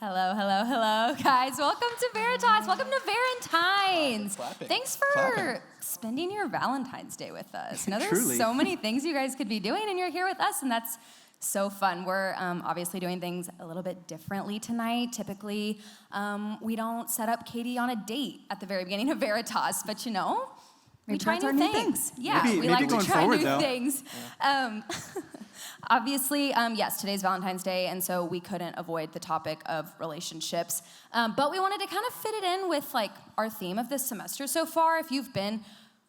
Hello, guys. Welcome to Veritas. Welcome to Verintines. Thanks for spending your Valentine's Day with us. I know there's so many things you guys could be doing, and you're here with us, and that's so fun. We're obviously doing things a little bit differently tonight. Typically, we don't set up Katie on a date at the very beginning of Veritas, but we try new things. Yeah, we like to try new things. Yeah. Obviously, yes, today's Valentine's Day, and so we couldn't avoid the topic of relationships. But we wanted to kind of fit it in with our theme of this semester so far. If you've been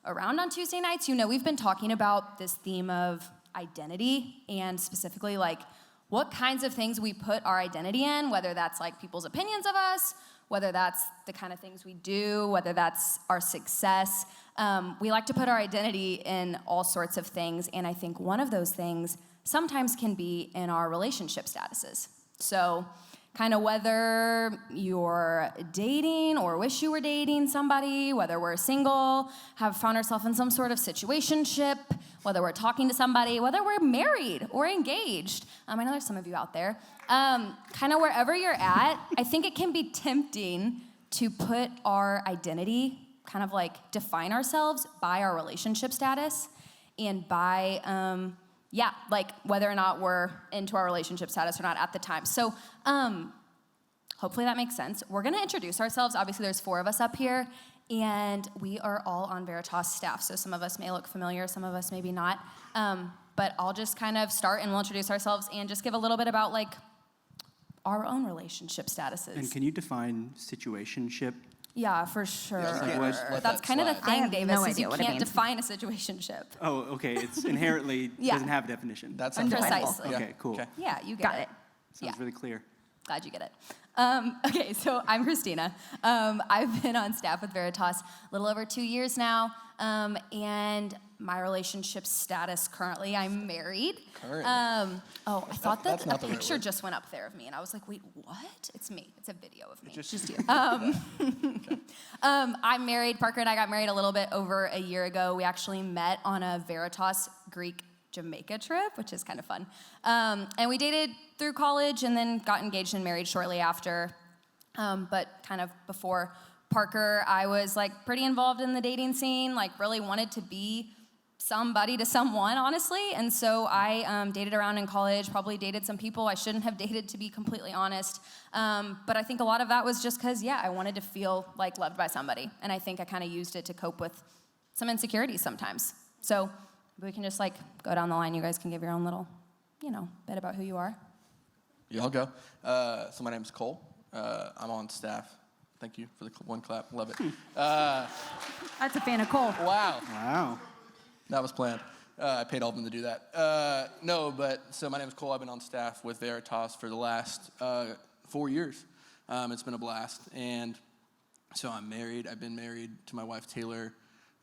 around on Tuesday nights, we've been talking about this theme of identity, and specifically what kinds of things we put our identity in, whether that's people's opinions of us, whether that's the kind of things we do, whether that's our success. We like to put our identity in all sorts of things, and I think one of those things sometimes can be in our relationship statuses. So kind of whether you're dating or wish you were dating somebody, whether we're single, have found ourselves in some sort of situationship, whether we're talking to somebody, whether we're married or engaged. I know there's some of you out there. Kind of wherever you're at, I think it can be tempting to put our identity, kind of define ourselves by our relationship status and by whether or not we're into our relationship status or not at the time. So hopefully that makes sense. We're going to introduce ourselves. Obviously, there's 4 of us up here, and we are all on Veritas staff. So some of us may look familiar, some of us maybe not. But I'll just kind of start, and we'll introduce ourselves and just give a little bit about our own relationship statuses. And can you define situationship? Yeah, for sure. Yeah, that's kind of the thing, Davis, no is idea you can't define a situationship. Oh, okay. It's inherently doesn't have a definition. That's precisely. Okay, cool. Okay. Yeah, you Got get it. Sounds really clear. Glad you get it. Okay, so I'm Christina. I've been on staff with Veritas a little over 2 years now, and my relationship status currently, I'm married. I thought that a picture just went up there of me, and I was like, wait, what? It's me. It's a video of me. It's just you. I'm married. Parker and I got married a little bit over a year ago. We actually met on a Veritas Greek Jamaica trip, which is kind of fun. And we dated through college and then got engaged and married shortly after. But kind of before Parker, I was pretty involved in the dating scene, really wanted to be somebody to someone, honestly. And so I dated around in college, probably dated some people I shouldn't have dated, to be completely honest. But I think a lot of that was just because, I wanted to feel loved by somebody. And I think I kind of used it to cope with some insecurities sometimes. So we can just go down the line. You guys can give your own little, bit about who you are. Yeah, I'll go. So my name's Cole. I'm on staff. Thank you for the one clap. Love it. That's a fan of Cole. Wow. That was planned. I paid all of them to do that. So my name's Cole. I've been on staff with Veritas for the last 4 years. It's been a blast. And so I'm married. I've been married to my wife, Taylor,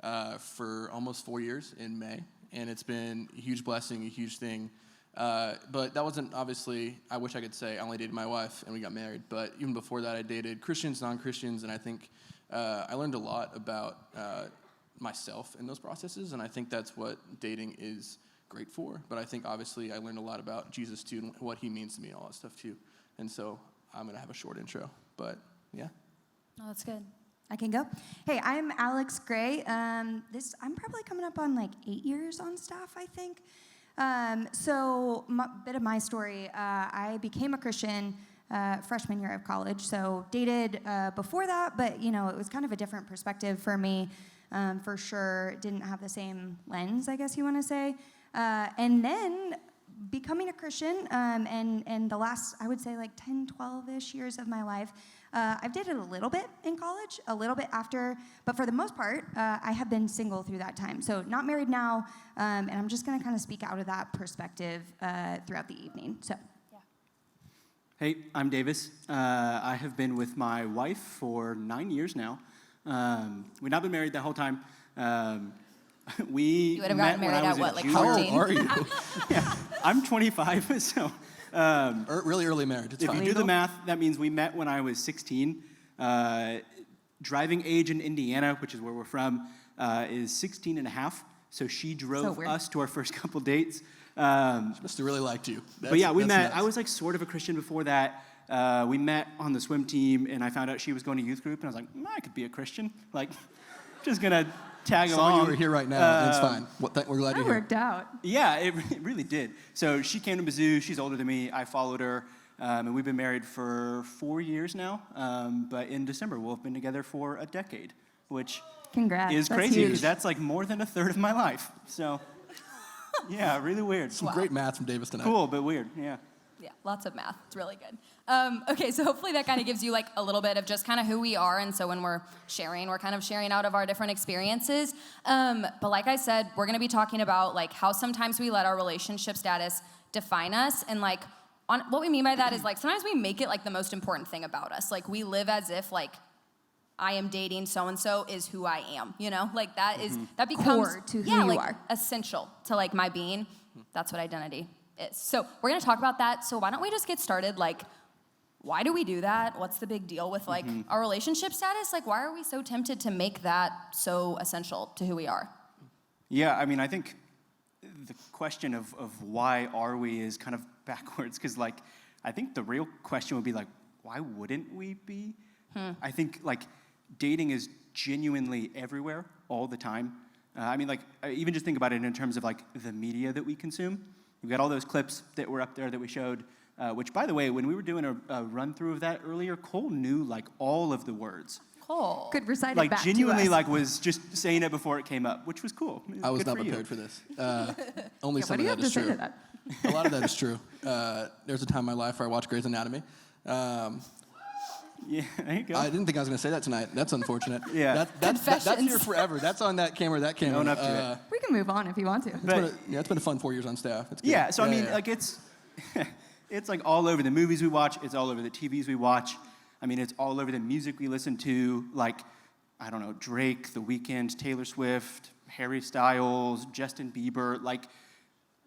for almost 4 years in May. And it's been a huge blessing, a huge thing. But that wasn't, obviously, I wish I could say I only dated my wife and we got married. But even before that, I dated Christians, non-Christians, and I think I learned a lot about myself in those processes, and I think that's what dating is great for. But I think, obviously, I learned a lot about Jesus, too, and what he means to me and all that stuff, too. And so I'm going to have a short intro, but yeah. Oh, that's good. I can go. Hey, I'm Alex Gray. I'm probably coming up on 8 years on staff, I think. So bit of my story. I became a Christian freshman year of college, so dated before that, but it was kind of a different perspective for me. For sure, didn't have the same lens, I guess you want to say. And then becoming a Christian, and the last, I would say 10, 12-ish years of my life, I've dated a little bit in college, a little bit after, but for the most part, I have been single through that time. So not married now, and I'm just going to kind of speak out of that perspective throughout the evening. So. Yeah. Hey, I'm Davis. I have been with my wife for 9 years now. We've not been married that whole time. You would have gotten married at what, 14? How old are you? Yeah, I'm 25, so... really early marriage. It's if fine. you do the math, that means we met when I was 16. Driving age in Indiana, which is where we're from, is 16 and a half. So she drove us to our first couple dates. She must have really liked you. But yeah, we met. Nuts. I was sort of a Christian before that. we met on the swim team, and I found out she was going to youth group, and I was like, I could be a Christian. Like, just gonna tag along. Saw you were here right now. It's fine. We're glad you're here. That worked out. Yeah, it really did. So she came to Mizzou. She's older than me. I followed her, and we've been married for 4 years now. But in December, we'll have been together for a decade, which Congrats. is That's crazy huge. because that's like more than a third of my life. So, yeah, really weird. Some great math from Davis tonight. Cool, but weird. Yeah. Yeah, lots of math. It's really good. Okay, so hopefully that kind of gives you like a little bit of just kind of who we are. And so when we're kind of sharing out of our different experiences. But like I said, we're going to be talking about like how sometimes we let our relationship status define us. And like what we mean by that is like sometimes we make it like the most important thing about us. Like we live as if like I am dating so-and-so is who I am, you know? Like that becomes Core to who you like are. essential to like my being. That's what identity is. So we're gonna talk about that. So why don't we just get started? Like, why do we do that? What's the big deal with like our relationship status? Like, why are we so tempted to make that so essential to who we are? Yeah, I mean, I think the question of why are we is kind of backwards, because like, I think the real question would be like, why wouldn't we be? I think like dating is genuinely everywhere all the time. I mean, like, even just think about it in terms of like the media that we consume. We've got all those clips that were up there that we showed, which, by the way, when we were doing a run-through of that earlier, Cole knew, like, all of the words. Cool. Could recite Like, it back genuinely, to us. like, was just saying it before it came up, which was cool. I was Good not for you. prepared for this. Only What some do of you that have to is say true. to that? A lot of that is true. There's a time in my life where I watched Grey's Anatomy. Yeah, there you go. I didn't think I was going to say that tonight. That's unfortunate. Yeah. That's Confessions. here forever. That's on that camera. Own up to it. We can move on if you want to. But- It's been a fun 4 years on staff. It's good. Yeah, so I mean, yeah. like, it's it's like all over the movies we watch. It's all over the TVs we watch. I mean, it's all over the music we listen to. Like, I don't know, Drake, The Weeknd, Taylor Swift, Harry Styles, Justin Bieber. Like,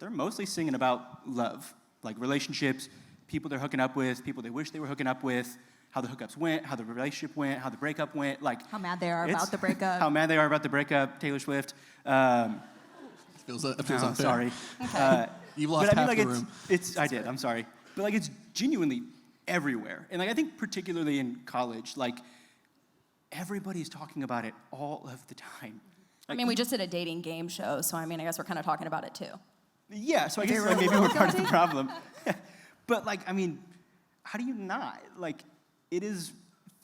they're mostly singing about love, like relationships, people they're hooking up with, people they wish they were hooking up with, how the hookups went, how the relationship went, how the breakup went. Like, How mad they are it's- about the breakup. How mad they are about the breakup. Taylor Swift. It feels No, unfair. sorry. You've lost But I half mean, the like, room. I did, I'm sorry. But like, it's genuinely everywhere. And like, I think particularly in college, like, everybody's talking about it all of the time. I Like, mean, we just did a dating game show, so I mean, I guess we're kind of talking about it too. yeah, so I guess like, maybe we're part of the problem. But like, I mean, how do you not? Like,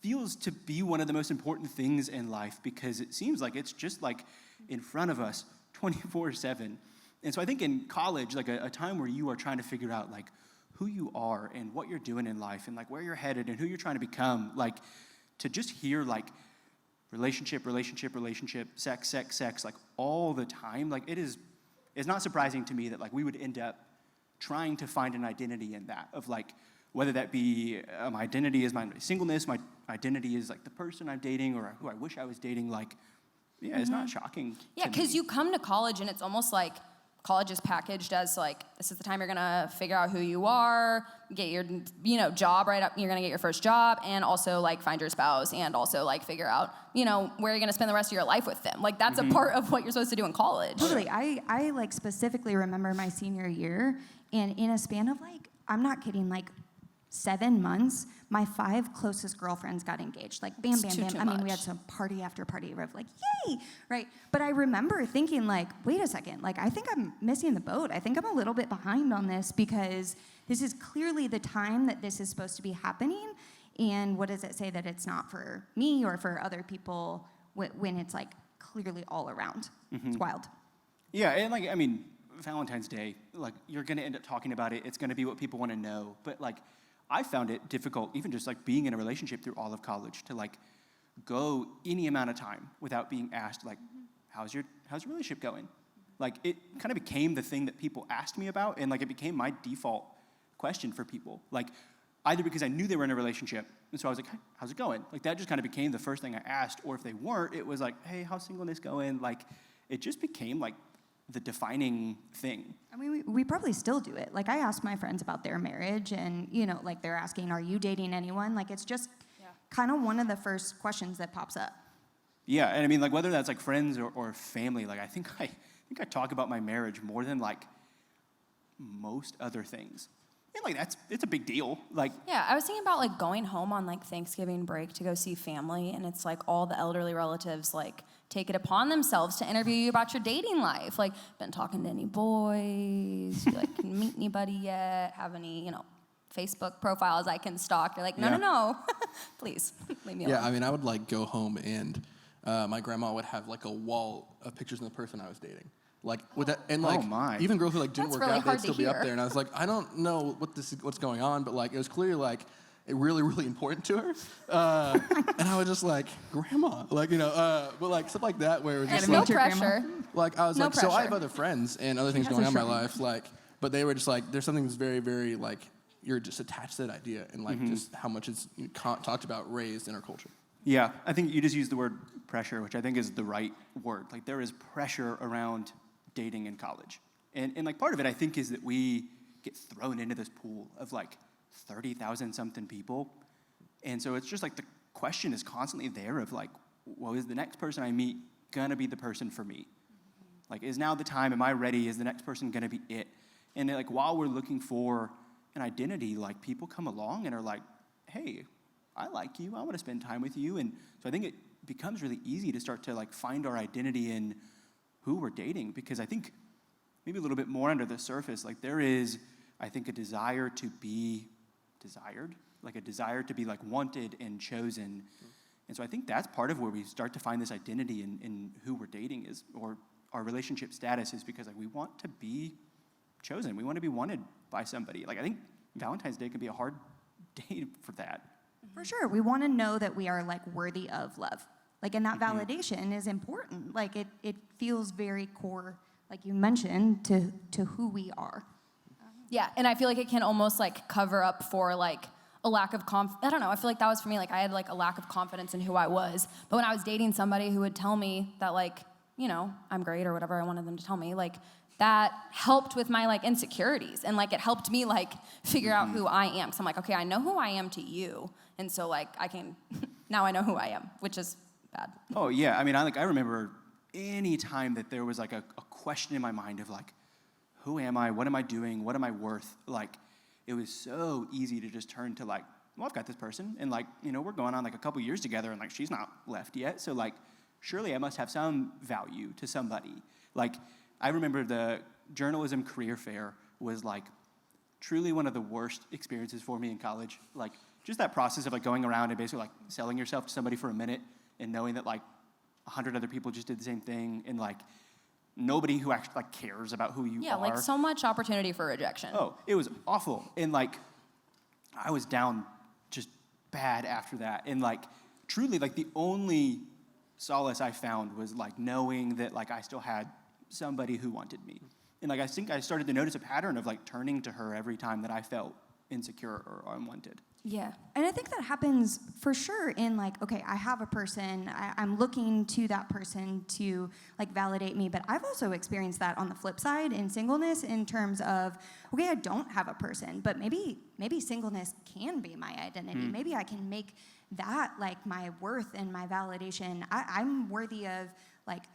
feels to be one of the most important things in life because it seems like it's just like in front of us 24/7. And so I think in college, like a time where you are trying to figure out like who you are and what you're doing in life and like where you're headed and who you're trying to become, like to just hear like relationship, sex, like all the time, like it's not surprising to me that like we would end up trying to find an identity in that of like, whether that be my identity is my singleness, my identity is like the person I'm dating or who I wish I was dating, like, yeah, it's not shocking. Yeah, because you come to college and it's almost like college is packaged as like, this is the time you're gonna figure out who you are, get your, job right up, you're gonna get your first job, and also like find your spouse, and also like figure out, where you're gonna spend the rest of your life with them. Like that's a part of what you're supposed to do in college. Totally. I like specifically remember my senior year, and in a span of like, I'm not kidding, like 7 months, my 5 closest girlfriends got engaged. Like, bam, It's bam, too bam. I mean, we much. had some party after party of like, yay, right? But I remember thinking like, wait a second, like, I think I'm missing the boat. I think I'm a little bit behind on this because this is clearly the time that this is supposed to be happening. And what does it say that it's not for me or for other people when it's like clearly all around? It's wild. Yeah, and like, I mean, Valentine's Day, like you're gonna end up talking about it. It's gonna be what people wanna know. But like, I found it difficult, even just like being in a relationship through all of college, to like go any amount of time without being asked like, how's your relationship going? Like it kind of became the thing that people asked me about, and like it became my default question for people. Like either because I knew they were in a relationship, and so I was like, hey, how's it going? Like that just kind of became the first thing I asked, or if they weren't, it was like, hey, how's singleness going? Like it just became like the defining thing. I mean, we probably still do it. Like, I ask my friends about their marriage, and, like, they're asking, are you dating anyone? Like, it's just kind of one of the first questions that pops up. Yeah, and I mean, like, whether that's, like, friends or family, like, I think I talk about my marriage more than, like, most other things. And like it's a big deal. Like yeah, I was thinking about like going home on like Thanksgiving break to go see family, and it's like all the elderly relatives like take it upon themselves to interview you about your dating life. Like, been talking to any boys? You like can meet anybody yet? Have any, Facebook profiles I can stalk? You're like, no, please leave me alone. Yeah, I mean, I would like go home and my grandma would have like a wall of pictures of the person I was dating. Like with that, and like even girls who like didn't That's work really out, hard they'd to still be up hear. there. And I was like, I don't know what's going on, but like it was clearly like it really important to her. And I was just like, grandma, like but like stuff like that where it was There's just no like, pressure. like I was No like, so I have pressure. other friends and other things going on in my life, like, but they were just like, there's something that's very, very like you're just attached to that idea and like just how much it's talked about, raised in our culture. Yeah, I think you just used the word pressure, which I think is the right word. Like there is pressure around dating in college. And like part of it I think is that we get thrown into this pool of like 30,000 something people. And so it's just like the question is constantly there of like, well, is the next person I meet gonna be the person for me? Like, is now the time? Am I ready? Is the next person gonna be it? And like while we're looking for an identity, like people come along and are like, hey, I like you, I want to spend time with you. And so I think it becomes really easy to start to like find our identity in who we're dating, because I think maybe a little bit more under the surface, like there is, I think, a desire to be desired, like a desire to be like wanted and chosen. And so I think that's part of where we start to find this identity in who we're dating is, or our relationship status is, because like we want to be chosen. We want to be wanted by somebody. Like I think Valentine's Day can be a hard day for that. For sure. We want to know that we are like worthy of love. Like, and that validation is important. Like it feels very core, like you mentioned, to who we are. Yeah, and I feel like it can almost like cover up for like a lack of I don't know, I feel like that was for me, like I had like a lack of confidence in who I was. But when I was dating somebody who would tell me that like, I'm great or whatever I wanted them to tell me, like that helped with my like insecurities, and like it helped me like figure out who I am. Cause I'm like, okay, I know who I am to you. And so like I can, now I know who I am, which is bad. Oh yeah, I mean, I remember any time that there was like a question in my mind of like, who am I? What am I doing? What am I worth? Like, it was so easy to just turn to like, well, I've got this person, and like, we're going on like a couple years together, and like she's not left yet, so like, surely I must have some value to somebody. Like, I remember the journalism career fair was like truly one of the worst experiences for me in college. Like, just that process of like going around and basically like selling yourself to somebody for a minute and knowing that like 100 other people just did the same thing, and like nobody who actually like cares about who you are. Yeah, like so much opportunity for rejection. Oh, it was awful. And like I was down just bad after that. And like truly like the only solace I found was like knowing that like I still had somebody who wanted me. And like I think I started to notice a pattern of like turning to her every time that I felt insecure or unwanted. Yeah. And I think that happens for sure in like, okay, I have a person, I'm looking to that person to like validate me, but I've also experienced that on the flip side in singleness in terms of, okay, I don't have a person, but maybe singleness can be my identity. Maybe I can make that like my worth and my validation. I'm worthy of like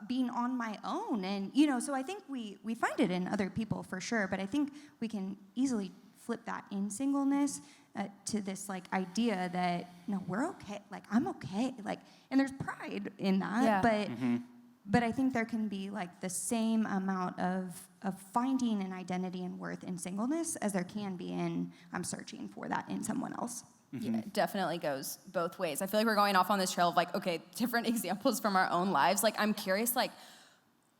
being on my own. And, so I think we find it in other people for sure, but I think we can easily flip that in singleness to this like idea that no, we're okay, like I'm okay, like, and there's pride in that, but I think there can be like the same amount of finding an identity and worth in singleness as there can be in I'm searching for that in someone else. Yeah, it definitely goes both ways. I feel like we're going off on this trail of like, okay, different examples from our own lives. Like, I'm curious, like,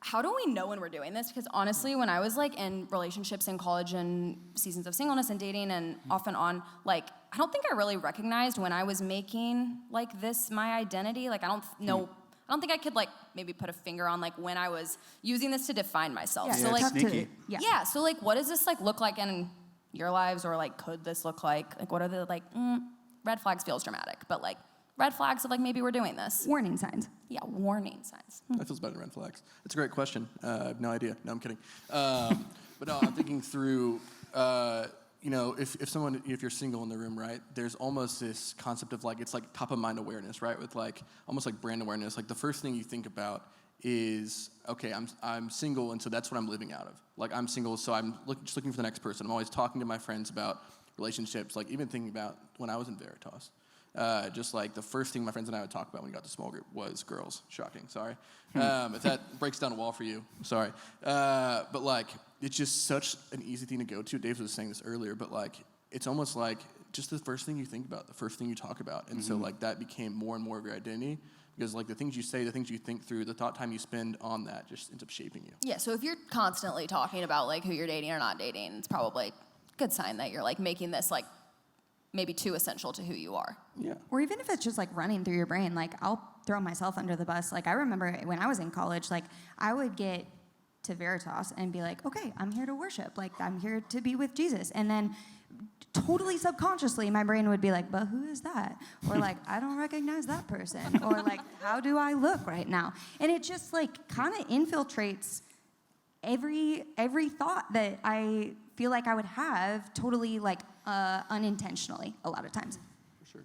how do we know when we're doing this? Because honestly, when I was like in relationships in college and seasons of singleness and dating and off and on, like, I don't think I really recognized when I was making like this my identity. Like, I don't know. I don't think I could like maybe put a finger on like when I was using this to define myself. Yeah, so like, sneaky. yeah. So like, what does this like look like in your lives, or like could this look like what are the like red flags feels dramatic, but like red flags of like maybe we're doing this. Warning signs. Yeah, warning signs. That feels better than red flags. It's a great question. I have no idea. No, I'm kidding. But no, I'm thinking through, if you're single in the room, right, there's almost this concept of like, it's like top of mind awareness, right? With like, almost like brand awareness. Like the first thing you think about is, okay, I'm single, and so that's what I'm living out of. Like, I'm single, so I'm just looking for the next person. I'm always talking to my friends about relationships, like even thinking about when I was in Veritas. Just like the first thing my friends and I would talk about when we got to small group was girls. Shocking, sorry. If that breaks down a wall for you, sorry. But like, it's just such an easy thing to go to. Dave was saying this earlier, but like, it's almost like just the first thing you think about, the first thing you talk about. And so like that became more and more of your identity. Because like the things you say, the things you think through, the thought time you spend on that just ends up shaping you. Yeah, so if you're constantly talking about like who you're dating or not dating, it's probably a good sign that you're like making this like maybe too essential to who you are. Yeah. Or even if it's just like running through your brain, like I'll throw myself under the bus. Like I remember when I was in college, like I would get to Veritas and be like, okay, I'm here to worship. Like I'm here to be with Jesus. And then totally subconsciously, my brain would be like, but who is that? Or like, I don't recognize that person. Or like, how do I look right now? And it just like kind of infiltrates every thought that I feel like I would have totally like unintentionally a lot of times. For sure.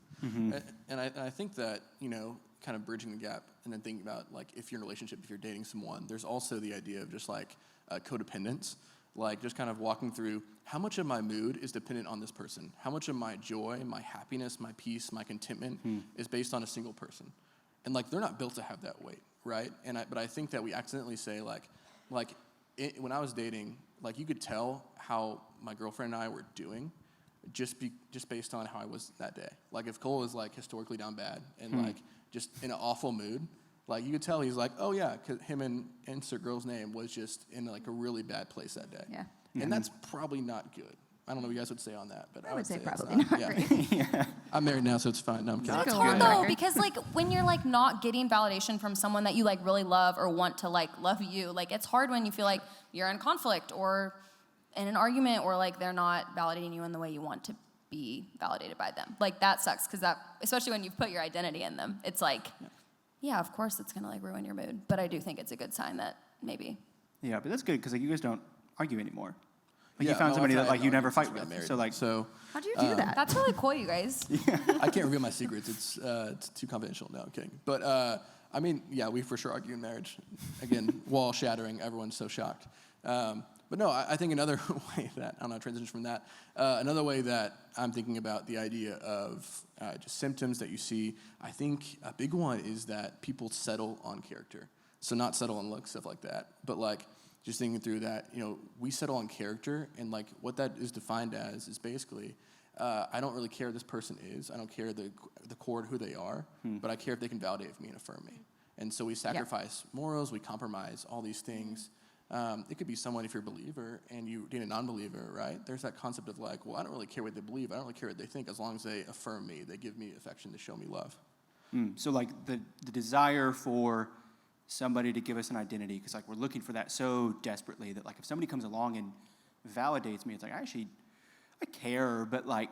And I think that, you know, kind of bridging the gap and then thinking about like if you're in a relationship, if you're dating someone, there's also the idea of just like codependence. Like just kind of walking through how much of my mood is dependent on this person. How much of my joy, my happiness, my peace, my contentment is based on a single person. And like they're not built to have that weight, right? But I think that we accidentally say when I was dating, like you could tell how my girlfriend and I were doing just based on how I was that day. Like if Cole was like historically down bad and like just in an awful mood, like you could tell he's like, oh yeah, 'cause him and insert girl's name was just in like a really bad place that day. Yeah. And that's probably not good. I don't know what you guys would say on that, but I would say it's probably not yeah. great. I'm married now, so it's fine. No, I'm kidding. It's Go hard on though, record. because like when you're like not getting validation from someone that you like really love or want to like love you, like it's hard when you feel like you're in conflict or in an argument or like they're not validating you in the way you want to be validated by them. Like that sucks because that, especially when you've put your identity in them, it's like, yeah, of course it's gonna like ruin your mood. But I do think it's a good sign that maybe. Yeah, but that's good because like you guys don't argue anymore. Like Yeah, you found no, somebody I've that had like you never arguments fight since we got with. married. So How'd you do that? That's really cool, you guys. I can't reveal my secrets. It's too confidential. No, I'm kidding. But I mean, yeah, we for sure argue in marriage. Again, wall shattering. Everyone's so shocked. But no, I think another way that, I don't know, transition from that, another way that I'm thinking about the idea of just symptoms that you see, I think a big one is that people settle on character. So not settle on looks, stuff like that, but like just thinking through that, you know, we settle on character, and like what that is defined as is basically, I don't really care who this person is, I don't care the core of who they are, but I care if they can validate me and affirm me. And so we sacrifice morals, we compromise all these things. It could be someone, if you're a believer and you date a non-believer, right? There's that concept of like, well, I don't really care what they believe. I don't really care what they think as long as they affirm me. They give me affection. They show me love. So like the desire for somebody to give us an identity, because like we're looking for that so desperately that like if somebody comes along and validates me, it's like I care, but like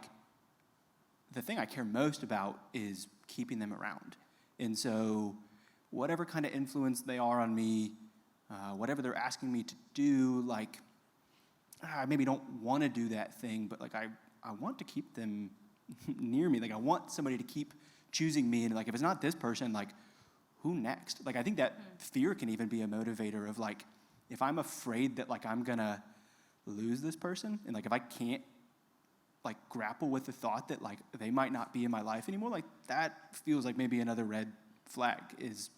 the thing I care most about is keeping them around. And so whatever kind of influence they are on me, whatever they're asking me to do, like, I maybe don't want to do that thing, but like I want to keep them near me. Like I want somebody to keep choosing me, and like if it's not this person, like who next? Like I think that fear can even be a motivator of like, if I'm afraid that like I'm gonna lose this person, and like if I can't like grapple with the thought that like they might not be in my life anymore, like that feels like maybe another red flag is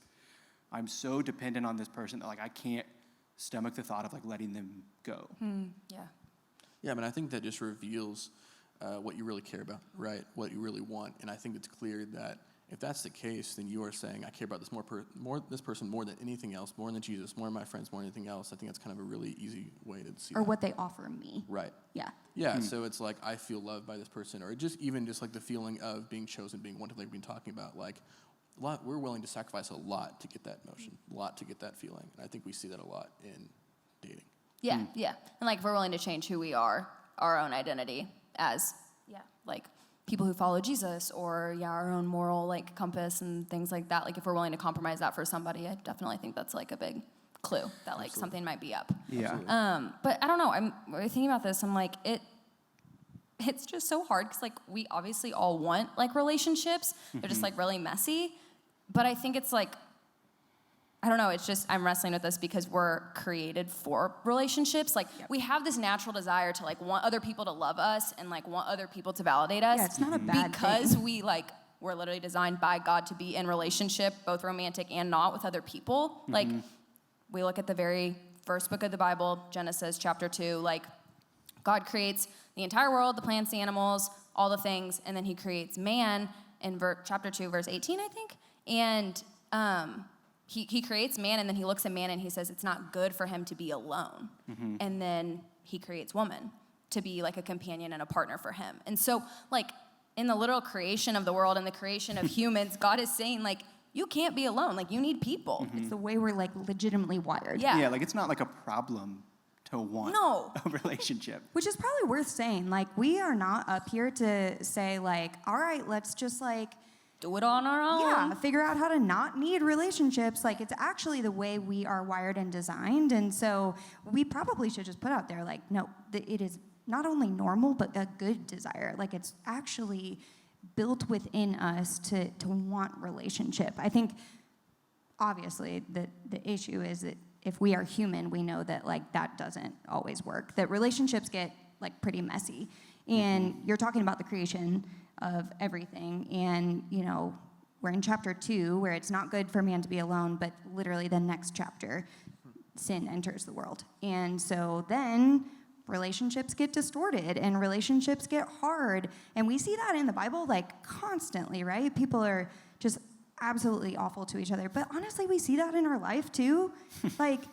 I'm so dependent on this person that like I can't stomach the thought of like letting them go. Yeah. Yeah, but I think that just reveals what you really care about, right? What you really want. And I think it's clear that if that's the case, then you are saying, I care about this this person more than anything else, more than Jesus, more than my friends, more than anything else. I think that's kind of a really easy way to see Or that. what they offer me. Right. Yeah. Yeah, so it's like I feel loved by this person, or just like the feeling of being chosen, being wanted, like we've been talking about. Like, we're willing to sacrifice a lot to get that emotion, a lot to get that feeling. And I think we see that a lot in dating. Yeah, yeah. And like if we're willing to change who we are, our own identity as, like people who follow Jesus, or our own moral like compass and things like that. Like if we're willing to compromise that for somebody, I definitely think that's like a big clue that like something might be up. Yeah. But I don't know. I'm thinking about this. I'm like it's just so hard because like we obviously all want like relationships. They're just like really messy. But I think it's like I don't know, it's just, I'm wrestling with this because we're created for relationships. Like, we have this natural desire to, like, want other people to love us and, like, want other people to validate us. Yeah, it's not a bad because thing. we're literally designed by God to be in relationship, both romantic and not, with other people. Like, we look at the very first book of the Bible, Genesis chapter 2, like, God creates the entire world, the plants, the animals, all the things, and then he creates man in chapter 2, verse 18, I think. And he creates man, and then he looks at man and he says it's not good for him to be alone. And then he creates woman to be like a companion and a partner for him. And so, like, in the literal creation of the world and the creation of humans, God is saying, like, you can't be alone. Like, you need people. It's the way we're, like, legitimately wired. Yeah. Yeah, like it's not like a problem to want a relationship. Which is probably worth saying. Like, we are not up here to say, like, all right, let's just, like, Do it on our own. yeah, figure out how to not need relationships. Like, it's actually the way we are wired and designed. And so we probably should just put out there, like, no, it is not only normal, but a good desire. Like, it's actually built within us to want relationship. I think, obviously, the issue is that if we are human, we know that, like, that doesn't always work, that relationships get, like, pretty messy. And you're talking about the creation of everything, and, you know, we're in chapter 2, where it's not good for man to be alone, but literally the next chapter, sin enters the world. And so then relationships get distorted and relationships get hard. And we see that in the Bible, like, constantly, right? People are just absolutely awful to each other. But honestly, we see that in our life too. Like,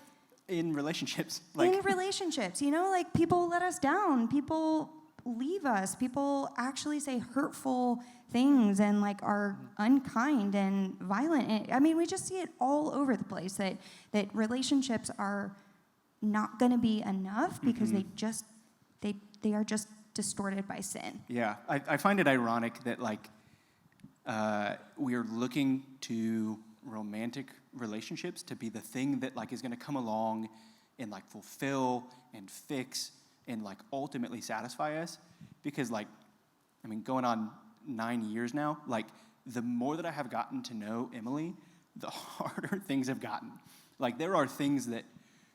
In relationships. in relationships, you know, like, people let us down, people leave us, people actually say hurtful things and, like, are unkind and violent. And, I mean, we just see it all over the place, that relationships are not going to be enough because they are just distorted by sin. Yeah, I find it ironic that, like, we are looking to romantic relationships to be the thing that, like, is going to come along and, like, fulfill and fix and, like, ultimately satisfy us. Because, like, I mean, going on 9 years now, like, the more that I have gotten to know Emily, the harder things have gotten. Like, there are things that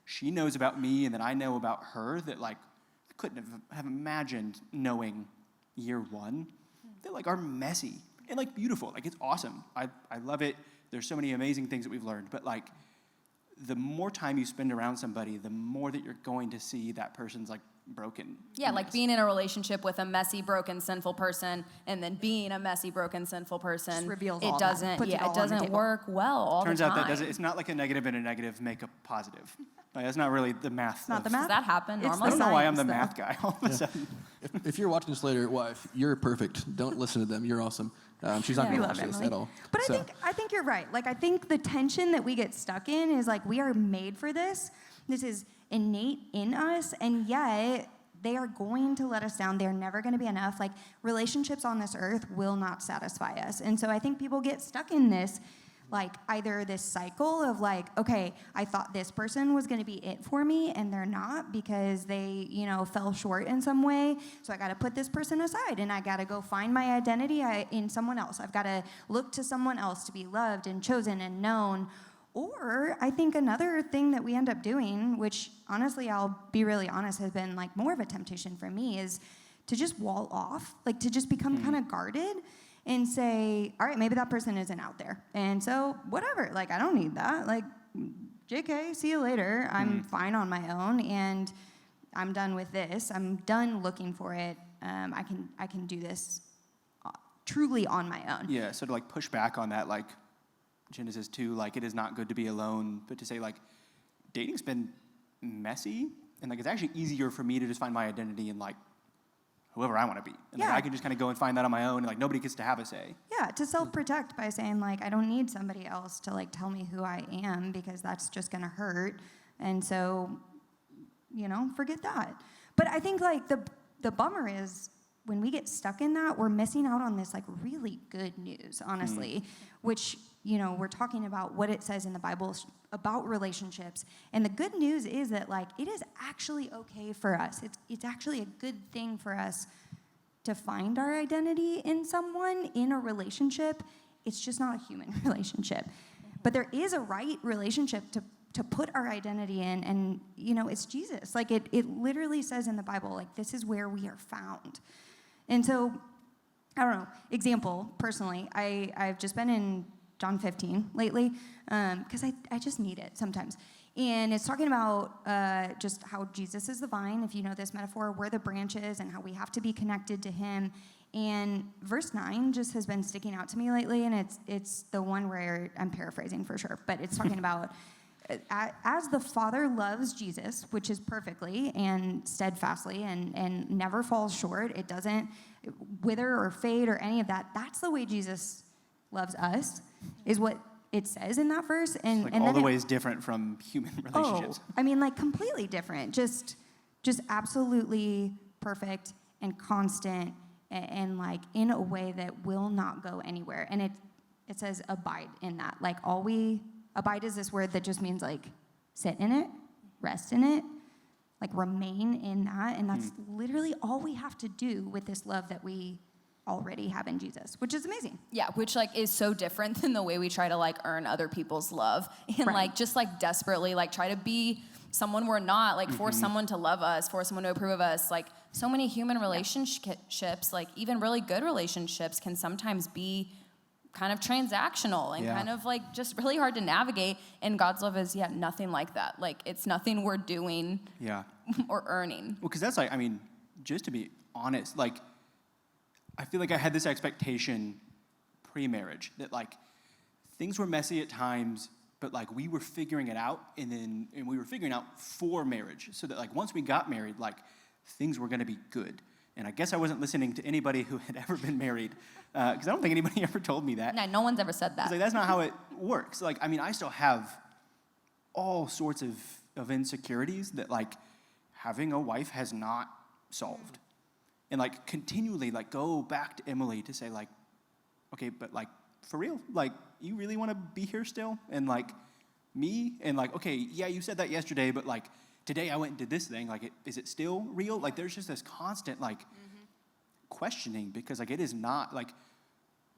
she knows about me and that I know about her that, like, I couldn't have imagined knowing year one, that, like, are messy and, like, beautiful. Like, it's awesome. I love it. There's so many amazing things that we've learned. But, like, the more time you spend around somebody, the more that you're going to see that person's, like, broken. Yeah, like being in a relationship with a messy, broken, sinful person, and then being a messy, broken, sinful person. Just reveals it all that. doesn't. Puts it Yeah, all it on the doesn't table. work well all Turns the out time. that doesn't. It's not like a negative and a negative make a positive. Like, that's not really the math. Not the math. Does that happen It's normally? I don't know why I'm the science, math guy all of a sudden. If you're watching this later, wife, you're perfect. Don't listen to them. You're awesome. She's not We going to love watch this Emily. at all. But So, I think you're right. Like, I think the tension that we get stuck in is, like, we are made for this. This is innate in us, and yet they are going to let us down. They're never going to be enough. Like, relationships on this earth will not satisfy us. And so I think people get stuck in this, like, either this cycle of, like, okay, I thought this person was going to be it for me, and they're not because they, you know, fell short in some way. So I got to put this person aside, and I got to go find my identity in someone else. I've got to look to someone else to be loved and chosen and known. Or I think another thing that we end up doing, which honestly, I'll be really honest, has been, like, more of a temptation for me, is to just wall off, like, to just become kind of guarded and say, all right, maybe that person isn't out there. And so whatever, like, I don't need that. Like, JK, see you later. I'm fine on my own, and I'm done with this. I'm done looking for it. I can do this truly on my own. Yeah, so to, like, push back on that, like, Genesis 2, like, it is not good to be alone, but to say, like, dating's been messy, and, like, it's actually easier for me to just find my identity in, like, whoever I want to be. And, like, Yeah. I can just kind of go and find that on my own, and, like, nobody gets to have a say. Yeah, to self-protect by saying, like, I don't need somebody else to, like, tell me who I am, because that's just going to hurt. And so, you know, forget that. But I think, like, the bummer is when we get stuck in that, we're missing out on this, like, really good news, honestly, which, you know, we're talking about what it says in the Bible about relationships. And the good news is that, like, it is actually okay for us. It's actually a good thing for us to find our identity in someone, in a relationship. It's just not a human relationship. But there is a right relationship to put our identity in, and, you know, it's Jesus. Like, it literally says in the Bible, like, this is where we are found. And so, I don't know, example, personally, I've just been in John 15 lately, because I just need it sometimes. And it's talking about just how Jesus is the vine, if you know this metaphor, we're the branches, and how we have to be connected to him. And verse 9 just has been sticking out to me lately, and it's the one where I'm paraphrasing for sure, but it's talking about as the Father loves Jesus, which is perfectly and steadfastly and never falls short, it doesn't wither or fade or any of that. That's the way Jesus loves us, is what it says in that verse. And, like and all then the ways different from human relationships. Oh, I mean, like completely different. Just absolutely perfect and constant and like in a way that will not go anywhere. And it says abide in that. Like abide is this word that just means like sit in it, rest in it, like remain in that. And that's literally all we have to do with this love that we already have in Jesus, which is amazing. Yeah, which like is so different than the way we try to like earn other people's love and like just like desperately like try to be someone we're not, like force someone to love us, force someone to approve of us. Like so many human relationships, like even really good relationships can sometimes be kind of transactional and kind of like just really hard to navigate. And God's love is nothing like that. Like it's nothing we're doing or earning. Well, because that's like, I mean, just to be honest, like I feel like I had this expectation pre-marriage that like things were messy at times, but like we were figuring it out, and we were figuring out for marriage, so that like once we got married, like things were going to be good. And I guess I wasn't listening to anybody who had ever been married, because I don't think anybody ever told me that. No one's ever said that. It's like that's not how it works. Like I mean, I still have all sorts of insecurities that like having a wife has not solved. And like continually like go back to Emily to say like, okay, but like for real, like you really want to be here still? And like me, and like, okay, yeah, you said that yesterday, but like today I went and did this thing. Like, is it still real? Like there's just this constant like questioning, because like it is not like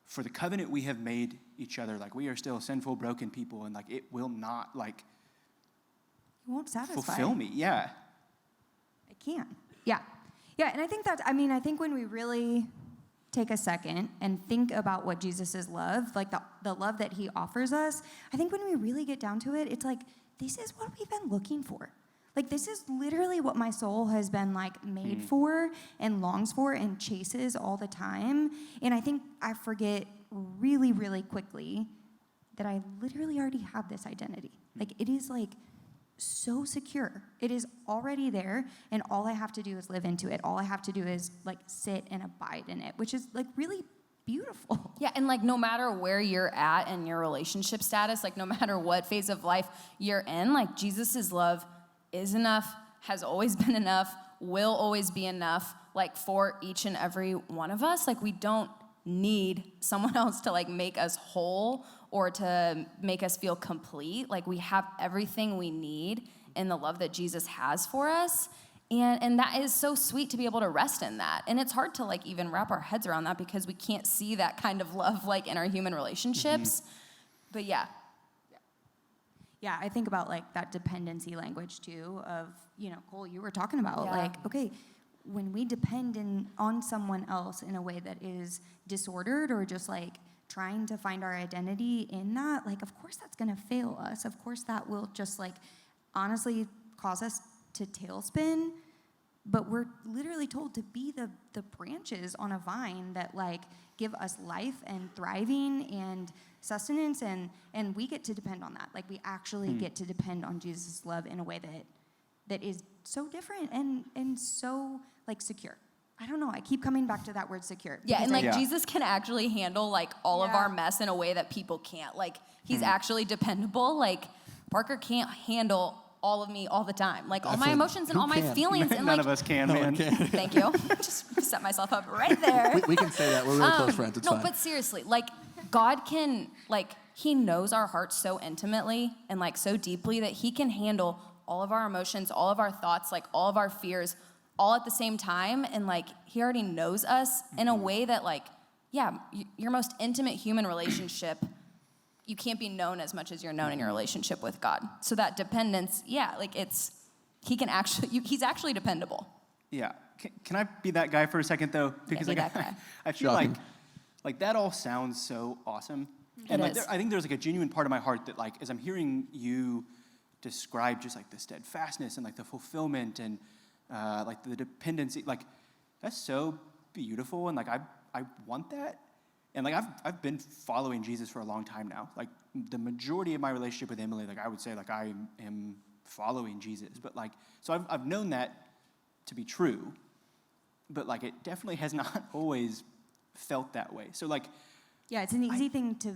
for the covenant we have made each other, like we are still sinful, broken people, and like it will not like It won't satisfy. fulfill me. Yeah. It can't. Yeah. Yeah, and I think I think when we really take a second and think about what Jesus' love, like the love that he offers us, I think when we really get down to it, it's like, this is what we've been looking for. Like, this is literally what my soul has been, like, made for and longs for and chases all the time. And I think I forget really, really quickly that I literally already have this identity. Like, it is, like, so secure. It is already there, and all I have to do is live into it. All I have to do is like sit and abide in it, which is like really beautiful. Yeah, and like no matter where you're at in your relationship status, like no matter what phase of life you're in, like Jesus's love is enough, has always been enough, will always be enough, like for each and every one of us. Like we don't need someone else to like make us whole or to make us feel complete. Like we have everything we need in the love that Jesus has for us. And that is so sweet to be able to rest in that. And it's hard to like even wrap our heads around that because we can't see that kind of love like in our human relationships. But yeah. Yeah, I think about like that dependency language too of, you know, Cole, you were talking about like, okay, when we depend on someone else in a way that is disordered or just like trying to find our identity in that, like, of course that's going to fail us. Of course that will just like honestly cause us to tailspin. But we're literally told to be the branches on a vine that like give us life and thriving and sustenance, and we get to depend on that. Like we actually get to depend on Jesus' love in a way that is so different and so like secure. I don't know. I keep coming back to that word secure. Yeah, and like Jesus can actually handle like all of our mess in a way that people can't. Like he's actually dependable. Like Parker can't handle all of me all the time. Like all my emotions and all my feelings. And None like, of us can, man. Thank you. Just set myself up right there. We can say that. We're really close friends. It's no, fine. but seriously, like God can, like he knows our hearts so intimately and like so deeply that he can handle all of our emotions, all of our thoughts, like all of our fears, all at the same time. And like he already knows us in a way that like, yeah, your most intimate human relationship you can't be known as much as you're known in your relationship with God. So that dependence, like he's actually dependable. Yeah. Can I be that guy for a second, though? Because that guy. I feel Shocking. like that all sounds so awesome. It And is. I think there's like a genuine part of my heart that, like, as I'm hearing you describe just like the steadfastness and like the fulfillment and like the dependency, like that's so beautiful. And like I want that. And like I've been following Jesus for a long time now. Like the majority of my relationship with Emily, like I would say like I am following Jesus. But like, so I've known that to be true, but like it definitely has not always felt that way. So like, Yeah, it's an easy thing to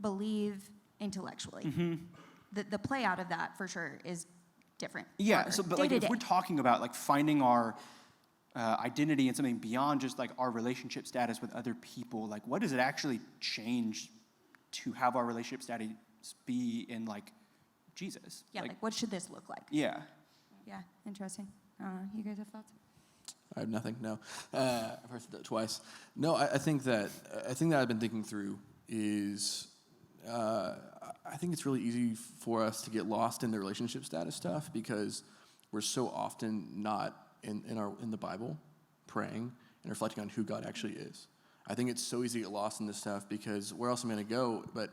believe intellectually. Mm-hmm. The play out of that for sure is different. yeah. So but like if we're talking about like finding our identity in something beyond just like our relationship status with other people, like what does it actually change to have our relationship status be in like Jesus? Yeah, like what should this look like? Yeah. Yeah, interesting. You guys have thoughts? I have nothing. No, I've heard that twice. No, I think that I've been thinking through is I think it's really easy for us to get lost in the relationship status stuff because we're so often not in the Bible praying and reflecting on who God actually is. I think it's so easy to get lost in this stuff because where else am I going to go? But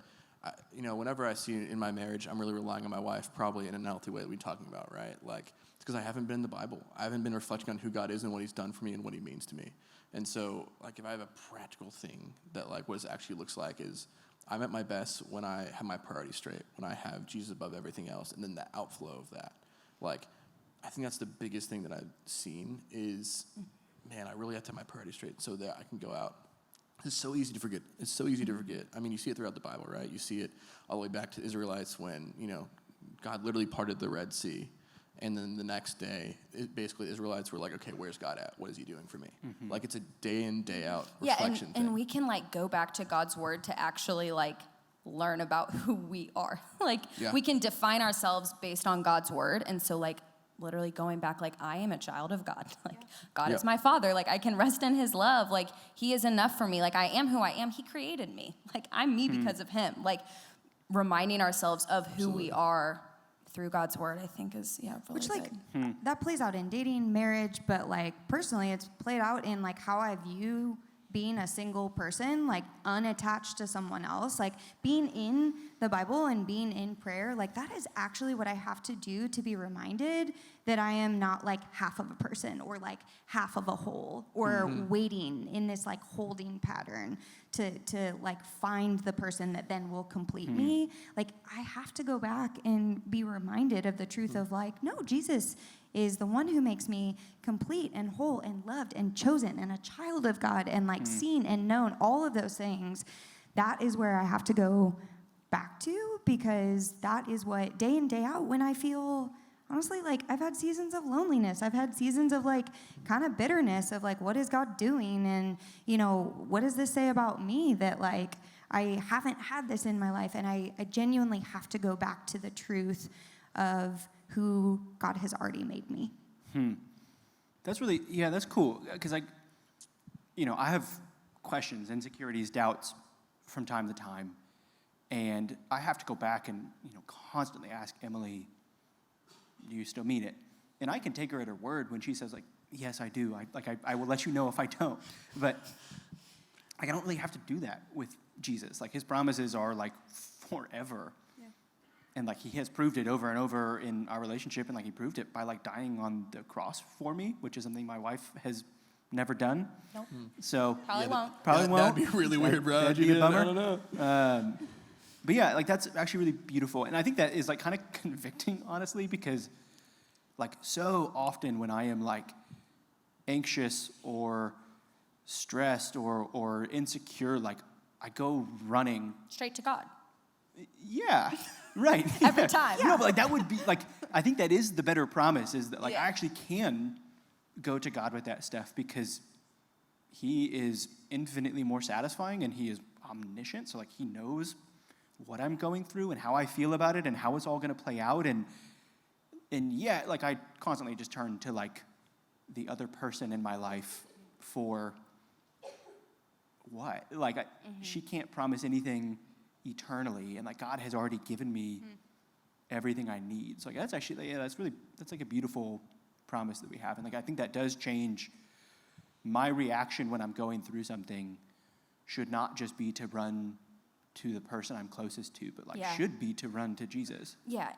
whenever I see in my marriage, I'm really relying on my wife, probably in an unhealthy way that we're talking about, right? Like, it's because I haven't been in the Bible. I haven't been reflecting on who God is and what he's done for me and what he means to me. And so, like, if I have a practical thing that, like, what it actually looks like is I'm at my best when I have my priorities straight, when I have Jesus above everything else, and then the outflow of that. Like, I think that's the biggest thing that I've seen is, man, I really have to have my priorities straight so that I can go out. It's so easy to forget. It's so easy to forget. I mean, you see it throughout the Bible, right? You see it all the way back to Israelites when, God literally parted the Red Sea. And then the next day, basically, the Israelites were like, okay, where's God at? What is he doing for me? Mm-hmm. Like, it's a day in, day out reflection thing. And we can, like, go back to God's word to actually, like, learn about who we are. We can define ourselves based on God's word. And so, like, literally going back, like, I am a child of God. Like, God is my father. Like, I can rest in his love. Like, he is enough for me. Like, I am who I am. He created me. Like, I'm me because of him. Like, reminding ourselves of who we are through God's word, I think is, really Which, like, good. that plays out in dating, marriage, but, like, personally, it's played out in, like, how I view being a single person, like, unattached to someone else. Like, being in the Bible and being in prayer, like, that is actually what I have to do to be reminded that I am not, like, half of a person or, like, half of a whole or waiting in this, like, holding pattern to like, find the person that then will complete me. Like, I have to go back and be reminded of the truth of, like, no, Jesus is the one who makes me complete and whole and loved and chosen and a child of God and, like, seen and known, all of those things. That is where I have to go back to because that is what day in, day out when I feel, honestly, like, I've had seasons of loneliness. I've had seasons of, like, kind of bitterness of, like, what is God doing? And, what does this say about me that, like, I haven't had this in my life? And I genuinely have to go back to the truth of who God has already made me. That's really, that's cool. Because I have questions, insecurities, doubts from time to time. And I have to go back and, constantly ask Emily, do you still mean it? And I can take her at her word when she says, like, yes, I do. I will let you know if I don't. But like, I don't really have to do that with Jesus. Like, his promises are, like, forever. Yeah. And, like, he has proved it over and over in our relationship. And, like, he proved it by, like, dying on the cross for me, which is something my wife has never done. Nope. So Probably won't. Probably won't. That'd be really weird, bro. That'd be a bummer. I don't know. But yeah, like, that's actually really beautiful. And I think that is, like, kind of convicting, honestly, because, like, so often when I am, like, anxious or stressed or insecure, like, I go running. Straight to God. Yeah, right. Every time. No, but, like, that would be, like, I think that is the better promise is that, like, I actually can go to God with that stuff because he is infinitely more satisfying and he is omniscient. So, like, he knows what I'm going through and how I feel about it and how it's all going to play out. And like, I constantly just turn to, like, the other person in my life for what? Like, she can't promise anything eternally, and like God has already given me everything I need. So like, that's actually, that's like a beautiful promise that we have. And like, I think that does change my reaction when I'm going through something. Should not just be to run to the person I'm closest to, but like should be to run to Jesus. Yeah.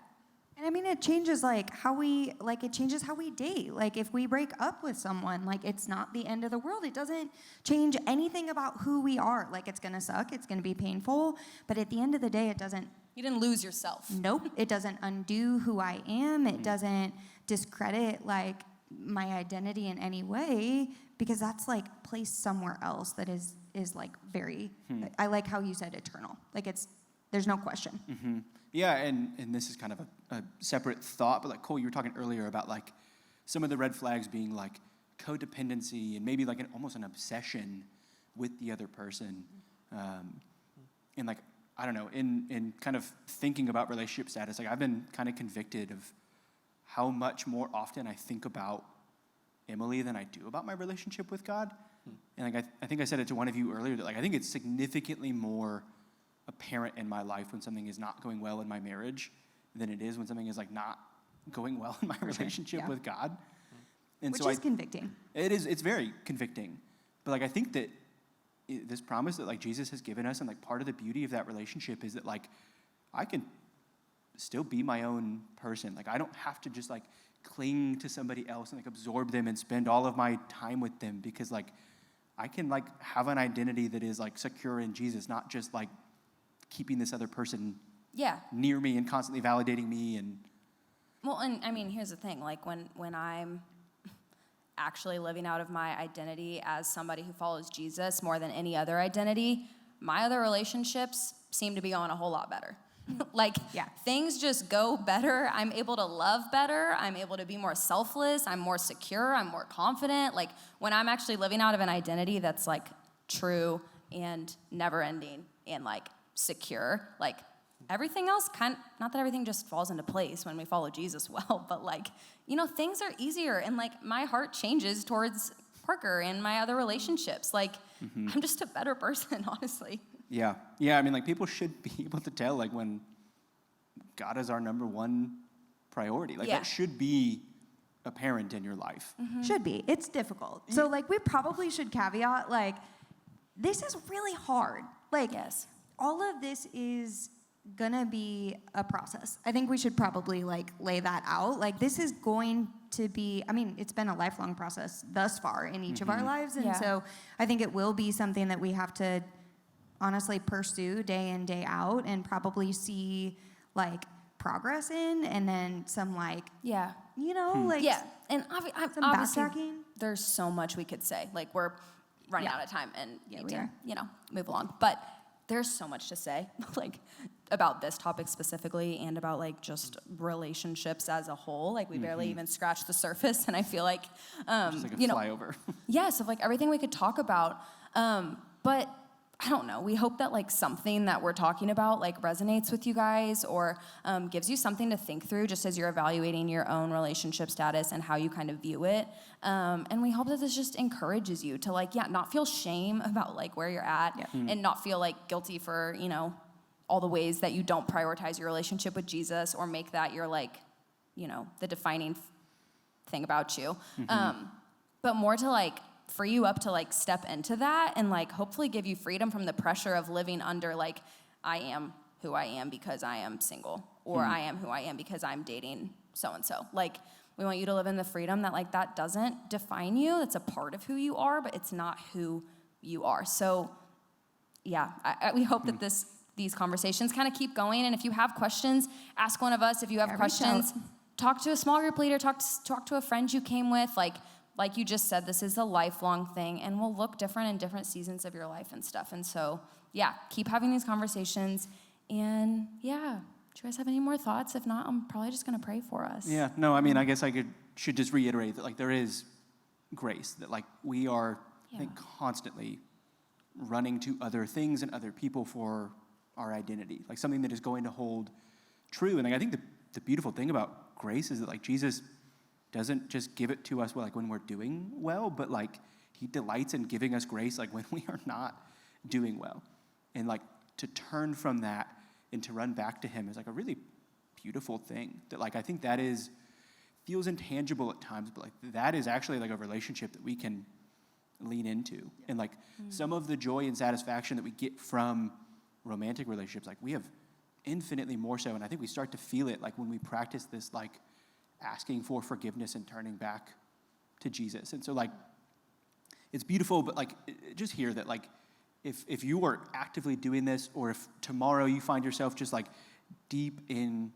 And I mean, it changes it changes how we date. Like if we break up with someone, like it's not the end of the world. It doesn't change anything about who we are. Like it's gonna suck, it's gonna be painful, but at the end of the day, it doesn't. You didn't lose yourself. Nope, it doesn't undo who I am. It doesn't discredit like my identity in any way, because that's like placed somewhere else that is like very, I like how you said eternal. Like there's no question. Mm-hmm. Yeah, and this is kind of a separate thought, but like Cole, you were talking earlier about like some of the red flags being like codependency and maybe like almost an obsession with the other person. And like, I don't know, in kind of thinking about relationship status, like I've been kind of convicted of how much more often I think about Emily than I do about my relationship with God. And like I think I said it to one of you earlier that like I think it's significantly more apparent in my life when something is not going well in my marriage than it is when something is like not going well in my relationship with God. And Which so is convicting. It's very convicting. But like I think that this promise that like Jesus has given us, and like part of the beauty of that relationship is that like I can still be my own person. Like I don't have to just like cling to somebody else and like absorb them and spend all of my time with them, because like I can like have an identity that is like secure in Jesus, not just like keeping this other person near me and constantly validating me. And well, and I mean, here's the thing, like when I'm actually living out of my identity as somebody who follows Jesus more than any other identity, my other relationships seem to be going a whole lot better. Like things just go better. I'm able to love better. I'm able to be more selfless. I'm more secure. I'm more confident. Like when I'm actually living out of an identity that's like true and never ending and like secure, like everything else not that everything just falls into place when we follow Jesus well, but like, you know, things are easier, and like my heart changes towards Parker and my other relationships. Like I'm just a better person, honestly. Yeah. I mean, like people should be able to tell like when God is our number one priority. Like that should be apparent in your life. Should be. It's difficult. So like we probably should caveat like this is really hard. Like all of this is gonna be a process. I think we should probably like lay that out. Like this is going to be, I mean, it's been a lifelong process thus far in each of our lives. And so I think it will be something that we have to honestly pursue day in, day out, and probably see like progress in, and then some like, you know, like. Yeah, and some obviously backtracking. There's so much we could say. Like we're running out of time and need we to, are. you know, move along. But there's so much to say, like about this topic specifically and about like just relationships as a whole. Like we barely even scratched the surface, and I feel like, Just like a flyover. Yes, of like everything we could talk about. But I don't know, we hope that like something that we're talking about like resonates with you guys, or gives you something to think through just as you're evaluating your own relationship status and how you kind of view it. And we hope that this just encourages you to like, not feel shame about like where you're at and not feel like guilty for, you know, all the ways that you don't prioritize your relationship with Jesus or make that your like, you know, the defining thing about you. But more to like free you up to like step into that and like hopefully give you freedom from the pressure of living under like, I am who I am because I am single, or I am who I am because I'm dating so-and-so. Like we want you to live in the freedom that like that doesn't define you. It's a part of who you are, but it's not who you are. So yeah, we hope that these conversations kind of keep going. And if you have questions, ask one of us. If you have questions, talk to a small group leader, talk to a friend you came with. Like you just said, this is a lifelong thing, and will look different in different seasons of your life and stuff. And so, keep having these conversations. And do you guys have any more thoughts? If not, I'm probably just going to pray for us. Yeah, no, I mean, I guess should just reiterate that like there is grace, that like we are I think constantly running to other things and other people for our identity, like something that is going to hold true. And like, I think the beautiful thing about grace is that like Jesus doesn't just give it to us like when we're doing well, but like he delights in giving us grace like when we are not doing well. And like to turn from that and to run back to him is like a really beautiful thing. That like I think that feels intangible at times, but like that is actually like a relationship that we can lean into. And like some of the joy and satisfaction that we get from romantic relationships, like we have infinitely more so. And I think we start to feel it like when we practice this like asking for forgiveness and turning back to Jesus. And so like it's beautiful, but like just hear that like if you are actively doing this, or if tomorrow you find yourself just like deep in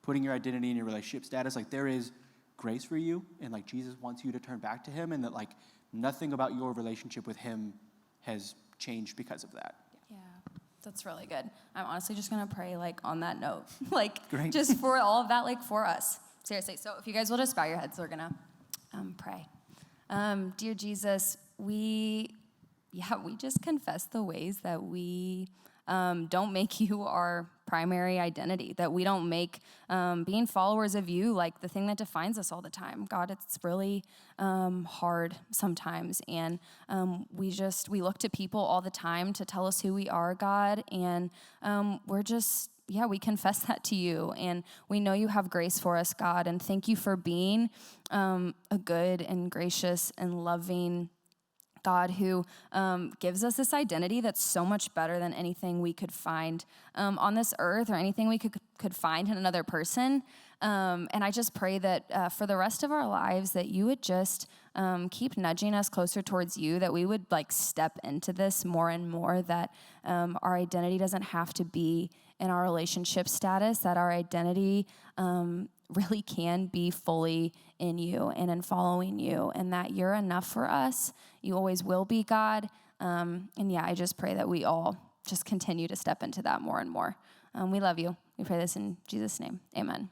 putting your identity in your relationship status, like there is grace for you, and like Jesus wants you to turn back to him, and that like nothing about your relationship with him has changed because of that. Yeah, that's really good. I'm honestly just gonna pray like on that note, like Great. just for all of that, like for us. Seriously, so if you guys will just bow your heads, we're gonna pray. Dear Jesus, we just confess the ways that we don't make you our primary identity, that we don't make being followers of you like the thing that defines us all the time. God, it's really hard sometimes, and we look to people all the time to tell us who we are, God, and we confess that to you, and we know you have grace for us, God, and thank you for being a good and gracious and loving God who gives us this identity that's so much better than anything we could find on this earth or anything we could find in another person. And I just pray that for the rest of our lives that you would just keep nudging us closer towards you, that we would like step into this more and more, that our identity doesn't have to be in our relationship status, that our identity really can be fully in you and in following you, and that you're enough for us. You always will be, God. I just pray that we all just continue to step into that more and more. We love you. We pray this in Jesus' name. Amen.